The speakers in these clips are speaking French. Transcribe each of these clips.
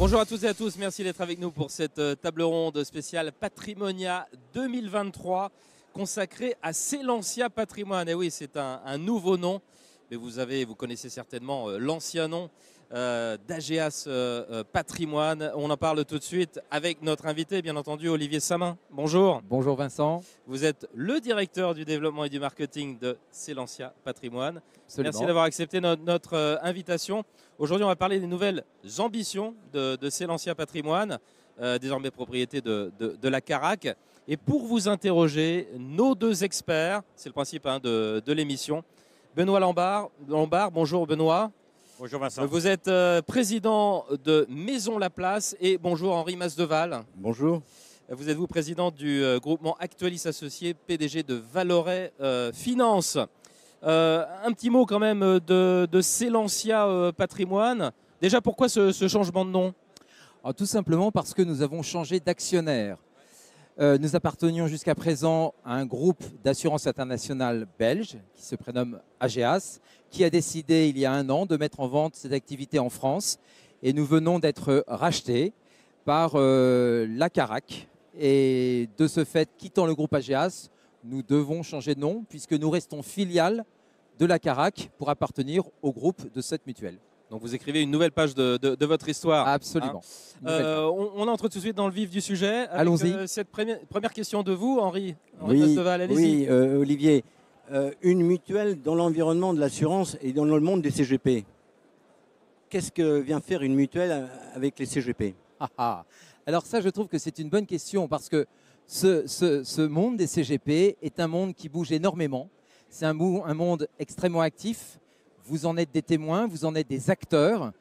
Bonjour à toutes et à tous, merci d'être avec nous pour cette table ronde spéciale Patrimonia 2023 consacrée à Selensia Patrimoine. Et oui, c'est un nouveau nom, mais vous connaissez certainement l'ancien nom d'AGEAS Patrimoine. On en parle tout de suite avec notre invité, bien entendu, Olivier Samin. Bonjour. Bonjour Vincent. Vous êtes le directeur du développement et du marketing de Selensia Patrimoine. Absolument. Merci d'avoir accepté notre invitation. Aujourd'hui, on va parler des nouvelles ambitions de Selensia Patrimoine, désormais propriété de la Caraque. Et pour vous interroger, nos deux experts, c'est le principe de l'émission, Benoît Lambard. Bonjour Benoît. Bonjour Vincent. Vous êtes président de Maison Laplace et bonjour Henri Masdeval. Bonjour. Vous êtes président du groupement Actualis Associés, PDG de Valoret Finance. Un petit mot quand même de Selensia Patrimoine. Déjà, pourquoi ce changement de nom? Alors, tout simplement parce que nous avons changé d'actionnaire. Nous appartenions jusqu'à présent à un groupe d'assurance internationale belge qui se prénomme AGEAS, qui a décidé il y a un an de mettre en vente cette activité en France. Et nous venons d'être rachetés par la Caraque. Et de ce fait, quittant le groupe AGEAS, nous devons changer de nom puisque nous restons filiale de la Caraque pour appartenir au groupe de cette mutuelle. Donc vous écrivez une nouvelle page de votre histoire. Absolument. On entre tout de suite dans le vif du sujet. Allons-y. Cette première question de vous, Henri Oui, allez-y. Olivier, une mutuelle dans l'environnement de l'assurance et dans le monde des CGP. Qu'est-ce que vient faire une mutuelle avec les CGP? Alors ça, je trouve que c'est une bonne question parce que ce monde des CGP est un monde qui bouge énormément. C'est un monde extrêmement actif. Vous en êtes des témoins, vous en êtes des acteurs.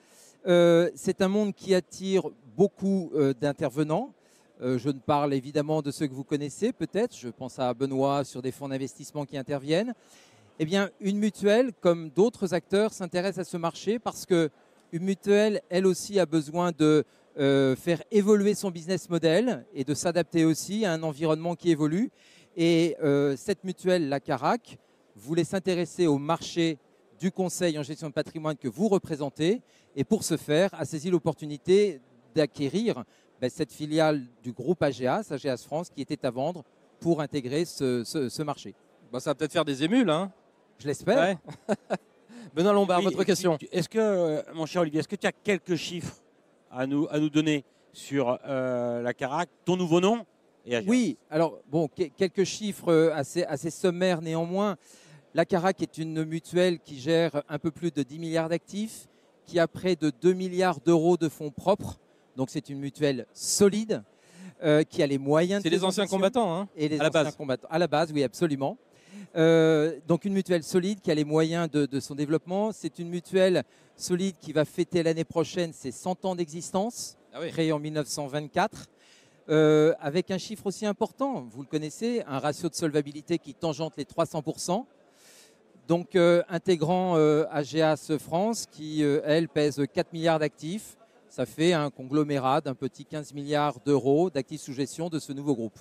C'est un monde qui attire beaucoup d'intervenants. Je ne parle évidemment de ceux que vous connaissez peut-être. Je pense à Benoît sur des fonds d'investissement qui interviennent. Eh bien, une mutuelle, comme d'autres acteurs, s'intéresse à ce marché parce qu'une mutuelle, elle aussi, a besoin de faire évoluer son business model et de s'adapter aussi à un environnement qui évolue. Et cette mutuelle, la Caraque, voulait s'intéresser au marché du conseil en gestion de patrimoine que vous représentez et pour ce faire, a saisi l'opportunité d'acquérir cette filiale du groupe AGEAS France, qui était à vendre pour intégrer ce marché. Bon, ça va peut-être faire des émules, hein? Je l'espère. Ouais. Benoît Lombard, Oui, votre question. Est-ce que, mon cher Olivier, est-ce que tu as quelques chiffres à nous donner sur la Caraque, ton nouveau nom et AGEAS? Oui, alors bon, quelques chiffres assez sommaires néanmoins. La Caraque est une mutuelle qui gère un peu plus de 10 milliards d'actifs, qui a près de 2 milliards d'euros de fonds propres. Donc c'est une mutuelle solide, qui a les moyens de... C'est les anciens combattants, hein? Et les à la anciens base. combattants. À la base, oui, absolument. Donc une mutuelle solide qui a les moyens de son développement. C'est une mutuelle solide qui va fêter l'année prochaine ses 100 ans d'existence, créée en 1924. Avec un chiffre aussi important, vous le connaissez, un ratio de solvabilité qui tangente les 300%. Donc intégrant AGEAS France qui, elle, pèse 4 milliards d'actifs. Ça fait un conglomérat d'un petit 15 milliards d'euros d'actifs sous gestion de ce nouveau groupe.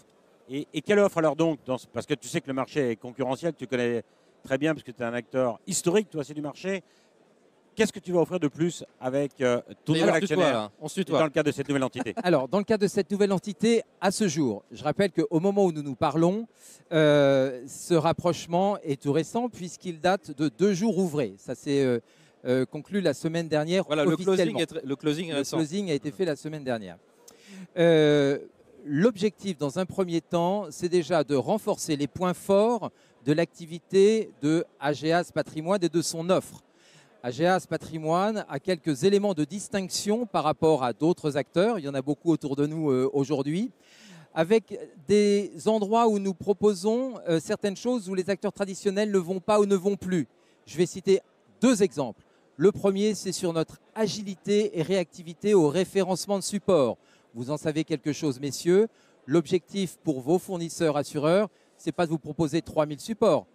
Et quelle offre alors donc parce que tu sais que le marché est concurrentiel, tu connais très bien parce que tu es un acteur historique, toi, c'est du marché. Qu'est-ce que tu vas offrir de plus avec ton nouvel actionnaire dans le cadre de cette nouvelle entité? Alors, dans le cadre de cette nouvelle entité, à ce jour, je rappelle qu'au moment où nous nous parlons, ce rapprochement est tout récent puisqu'il date de 2 jours ouvrés. Ça s'est conclu la semaine dernière officiellement. Le closing est récent. Le closing a été fait la semaine dernière. L'objectif, dans un premier temps, c'est déjà de renforcer les points forts de l'activité de AGEAS Patrimoine et de son offre. AGEAS Patrimoine a quelques éléments de distinction par rapport à d'autres acteurs. Il y en a beaucoup autour de nous aujourd'hui, avec des endroits où nous proposons certaines choses où les acteurs traditionnels ne vont pas ou ne vont plus. Je vais citer 2 exemples. Le premier, c'est sur notre agilité et réactivité au référencement de support. Vous en savez quelque chose, messieurs. L'objectif pour vos fournisseurs assureurs, ce n'est pas de vous proposer 3000 supports,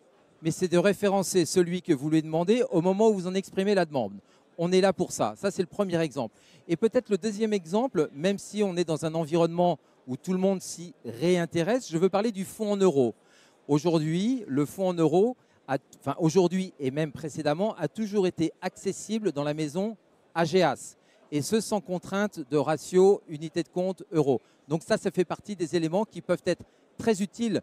mais c'est de référencer celui que vous lui demandez au moment où vous en exprimez la demande. On est là pour ça. Ça, c'est le premier exemple. Et peut-être le deuxième exemple, même si on est dans un environnement où tout le monde s'y réintéresse, je veux parler du fonds en euros. Aujourd'hui, le fonds en euros, aujourd'hui et même précédemment, a toujours été accessible dans la maison AGEAS. et ce sans contrainte de ratio unité de compte euro. Donc ça fait partie des éléments qui peuvent être très utiles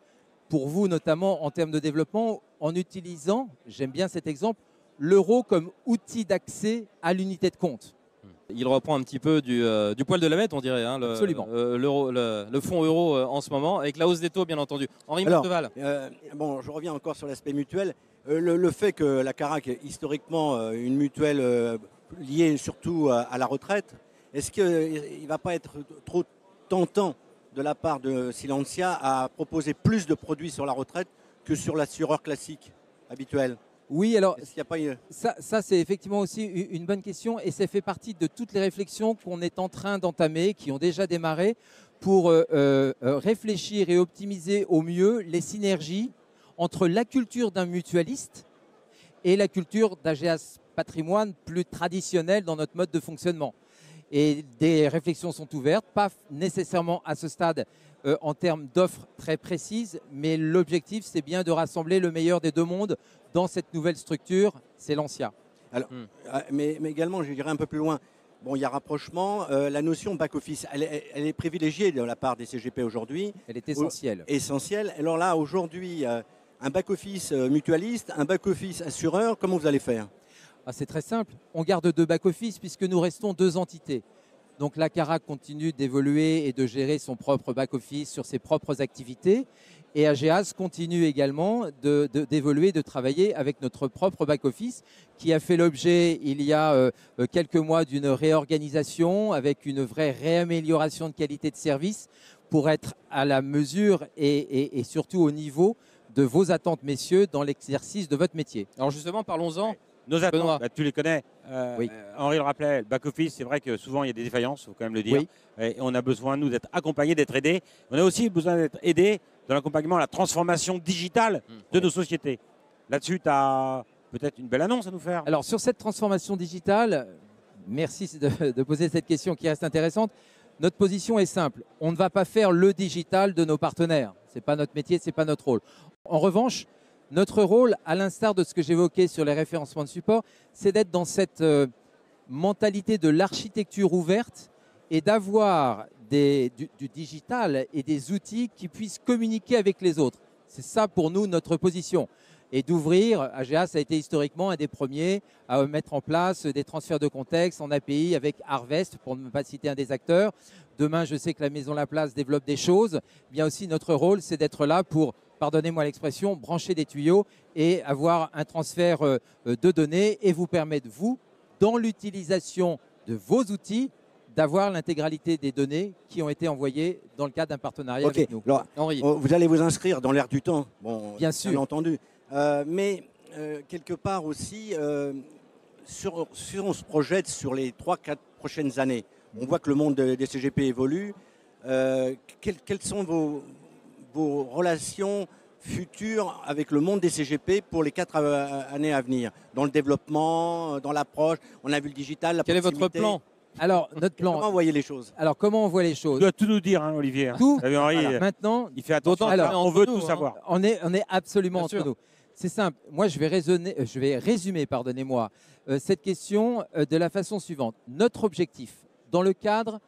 pour vous, notamment en termes de développement, en utilisant, j'aime bien cet exemple, l'euro comme outil d'accès à l'unité de compte. Il reprend un petit peu du poil de la bête, on dirait, hein, Absolument. le fonds euro en ce moment, avec la hausse des taux, bien entendu. Henri Alors, Marteval. bon, je reviens encore sur l'aspect mutuel. Le fait que la Carac est historiquement une mutuelle liée surtout à la retraite, est-ce qu'il ne va pas être trop tentant de la part de Silencia à proposer plus de produits sur la retraite que sur l'assureur classique habituel? Oui, alors Est-ce qu'il y a pas une... ça c'est effectivement aussi une bonne question et ça fait partie de toutes les réflexions qu'on est en train d'entamer, qui ont déjà démarré, pour réfléchir et optimiser au mieux les synergies entre la culture d'un mutualiste et la culture d'AGEAS Patrimoine plus traditionnelle dans notre mode de fonctionnement. Et des réflexions sont ouvertes, pas nécessairement à ce stade en termes d'offres très précises, mais l'objectif c'est bien de rassembler le meilleur des deux mondes dans cette nouvelle structure, c'est Lancia. Alors, mais également, je dirais un peu plus loin, bon, il y a rapprochement, la notion back-office, elle est privilégiée de la part des CGP aujourd'hui. Elle est essentielle. Essentielle. Alors là, aujourd'hui, un back-office mutualiste, un back-office assureur, comment vous allez faire? C'est très simple. On garde deux back-office puisque nous restons deux entités. Donc la Carac continue d'évoluer et de gérer son propre back-office sur ses propres activités. Et AGEAS continue également d'évoluer, de travailler avec notre propre back-office qui a fait l'objet il y a quelques mois d'une réorganisation avec une vraie réamélioration de qualité de service pour être à la mesure et surtout au niveau de vos attentes, messieurs, dans l'exercice de votre métier. Alors justement, parlons-en. Nos attentes, tu les connais. Oui. Henri le rappelait, le back-office, c'est vrai que souvent il y a des défaillances, il faut quand même le dire. Oui. Et on a besoin, nous, d'être accompagnés, d'être aidés. On a aussi besoin d'être aidés dans l'accompagnement à la transformation digitale de nos sociétés. Là-dessus, tu as peut-être une belle annonce à nous faire. Alors sur cette transformation digitale, merci de poser cette question qui reste intéressante. Notre position est simple. On ne va pas faire le digital de nos partenaires. Ce n'est pas notre métier, ce n'est pas notre rôle. En revanche, notre rôle, à l'instar de ce que j'évoquais sur les référencements de support, c'est d'être dans cette mentalité de l'architecture ouverte et d'avoir du digital et des outils qui puissent communiquer avec les autres. C'est ça pour nous notre position. Et d'ouvrir, AGEAS a été historiquement un des premiers à mettre en place des transferts de contexte en API avec Harvest, pour ne pas citer un des acteurs. Demain, je sais que la Maison Laplace développe des choses. Bien aussi, notre rôle, c'est d'être là pour, pardonnez-moi l'expression, brancher des tuyaux et avoir un transfert de données et vous permettre, vous, dans l'utilisation de vos outils, d'avoir l'intégralité des données qui ont été envoyées dans le cadre d'un partenariat avec nous. Alors, Henri. vous allez vous inscrire dans l'air du temps, bon, Bien sûr. entendu. Mais quelque part aussi, si on se projette sur les 3-4 prochaines années, on voit que le monde des CGP évolue. Quelles sont vos relations futures avec le monde des CGP pour les 4 années à venir? Dans le développement, dans l'approche, on a vu le digital, la Quel est proximité. votre plan? Alors, notre plan. Comment vous voyez les choses? Alors, comment on voit les choses? Tu dois tout nous dire, hein, Olivier. Tout. T'as vu, Henri, Voilà. Maintenant, il fait attention. Alors, on veut nous, tout hein. savoir. on est absolument Bien entre sûr. nous. C'est simple. Moi, je vais résumer, pardonnez-moi, cette question de la façon suivante. Notre objectif, dans le cadre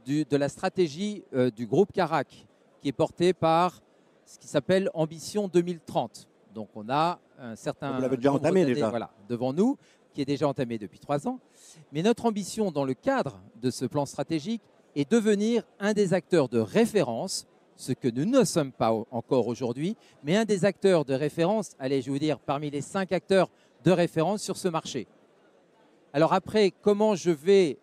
de la stratégie du groupe Carac, qui est portée par ce qui s'appelle Ambition 2030. Donc, on a un certain Vous l'avez déjà nombre entamé d'années, déjà. voilà, devant nous, qui est déjà entamé depuis 3 ans. Mais notre ambition dans le cadre de ce plan stratégique est devenir un des acteurs de référence, ce que nous ne sommes pas encore aujourd'hui, mais un des acteurs de référence, allez, je vais vous dire, parmi les 5 acteurs de référence sur ce marché. Alors après, comment je vais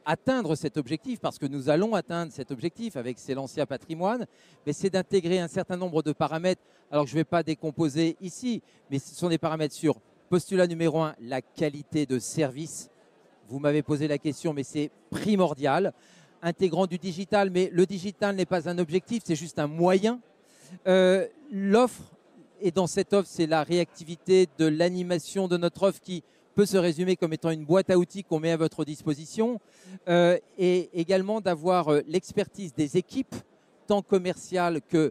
atteindre cet objectif, parce que nous allons atteindre cet objectif avec Silencia Patrimoine, mais c'est d'intégrer un certain nombre de paramètres, alors que je ne vais pas décomposer ici, mais ce sont des paramètres sur postulat numéro 1, la qualité de service. Vous m'avez posé la question, mais c'est primordial. Intégrant du digital, mais le digital n'est pas un objectif, c'est juste un moyen. L'offre, et dans cette offre, c'est la réactivité de l'animation de notre offre qui peut se résumer comme étant une boîte à outils qu'on met à votre disposition, et également d'avoir l'expertise des équipes, tant commerciales que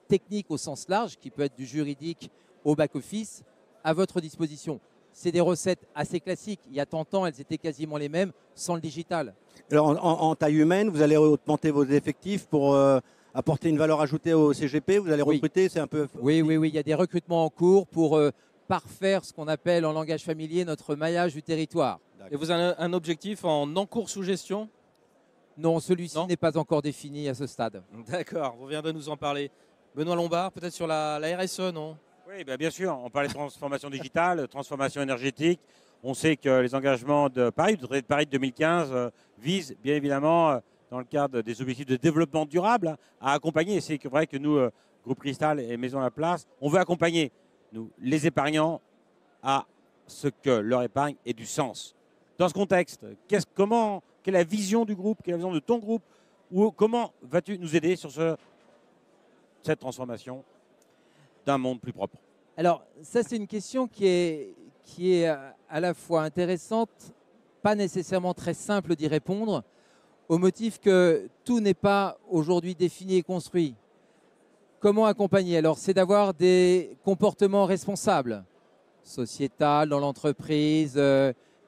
techniques au sens large, qui peut être du juridique au back-office, à votre disposition. c'est des recettes assez classiques. Il y a tant de temps, elles étaient quasiment les mêmes sans le digital. Alors, en taille humaine, vous allez augmenter vos effectifs pour apporter une valeur ajoutée au CGP. Vous allez recruter, c'est un peu... Oui, il y a des recrutements en cours pour parfaire ce qu'on appelle en langage familier notre maillage du territoire. Et vous avez un objectif en encours sous gestion? Non, celui-ci n'est pas encore défini à ce stade. D'accord, vous venez de nous en parler. Benoît Lombard, peut-être sur la RSE, non? Oui, bien sûr. On parlait de transformation digitale, transformation énergétique. On sait que les engagements de Paris, du traité de Paris de 2015, visent bien évidemment, dans le cadre des objectifs de développement durable, à accompagner. Et c'est vrai que nous, Groupe Cristal et Maison Laplace, on veut accompagner nous, les épargnants à ce que leur épargne ait du sens. Dans ce contexte, quelle est la vision du groupe, quelle est la vision de ton groupe, ou comment vas-tu nous aider sur cette transformation d'un monde plus propre? Alors, ça, c'est une question qui est à la fois intéressante, pas nécessairement très simple d'y répondre, au motif que tout n'est pas aujourd'hui défini et construit. Comment accompagner? Alors, c'est d'avoir des comportements responsables, sociétal, dans l'entreprise,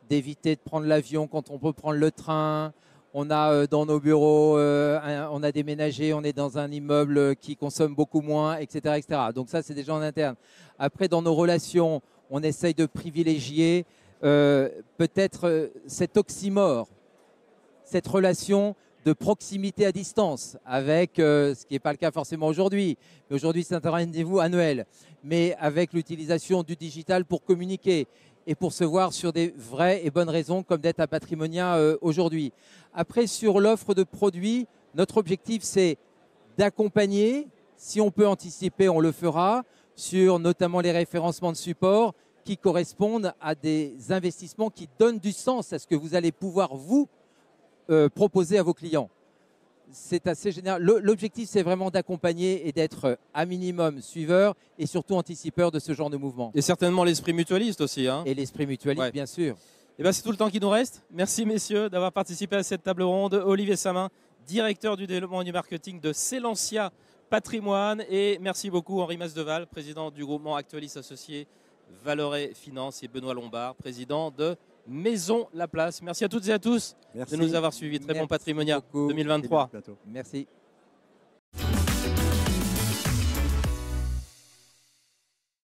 d'éviter de prendre l'avion quand on peut prendre le train. On a dans nos bureaux, on a déménagé, on est dans un immeuble qui consomme beaucoup moins, etc., etc. Donc ça, c'est déjà en interne. Après, dans nos relations, on essaye de privilégier peut-être cet oxymore, cette relation de proximité à distance, avec ce qui n'est pas le cas forcément aujourd'hui. Mais aujourd'hui, c'est un rendez-vous annuel, mais avec l'utilisation du digital pour communiquer et pour se voir sur des vraies et bonnes raisons, comme d'être à Patrimonia aujourd'hui. Après, sur l'offre de produits, notre objectif, c'est d'accompagner. Si on peut anticiper, on le fera, sur notamment les référencements de support qui correspondent à des investissements qui donnent du sens à ce que vous allez pouvoir, vous, proposer à vos clients. C'est assez général. L'objectif, c'est vraiment d'accompagner et d'être à minimum suiveur et surtout anticipeur de ce genre de mouvement. Et certainement l'esprit mutualiste aussi. Hein. Et l'esprit mutualiste, bien sûr. Et ben, c'est tout le temps qui nous reste. Merci messieurs d'avoir participé à cette table ronde. Olivier Samin, directeur du développement et du marketing de Selensia Patrimoine. Et merci beaucoup Henri Masdeval, président du groupement Actualis Associés Valoret Finance, et Benoît Lombard, président de Maison Laplace. Merci à toutes et à tous de nous avoir suivis. Très bon Patrimonia 2023. Merci.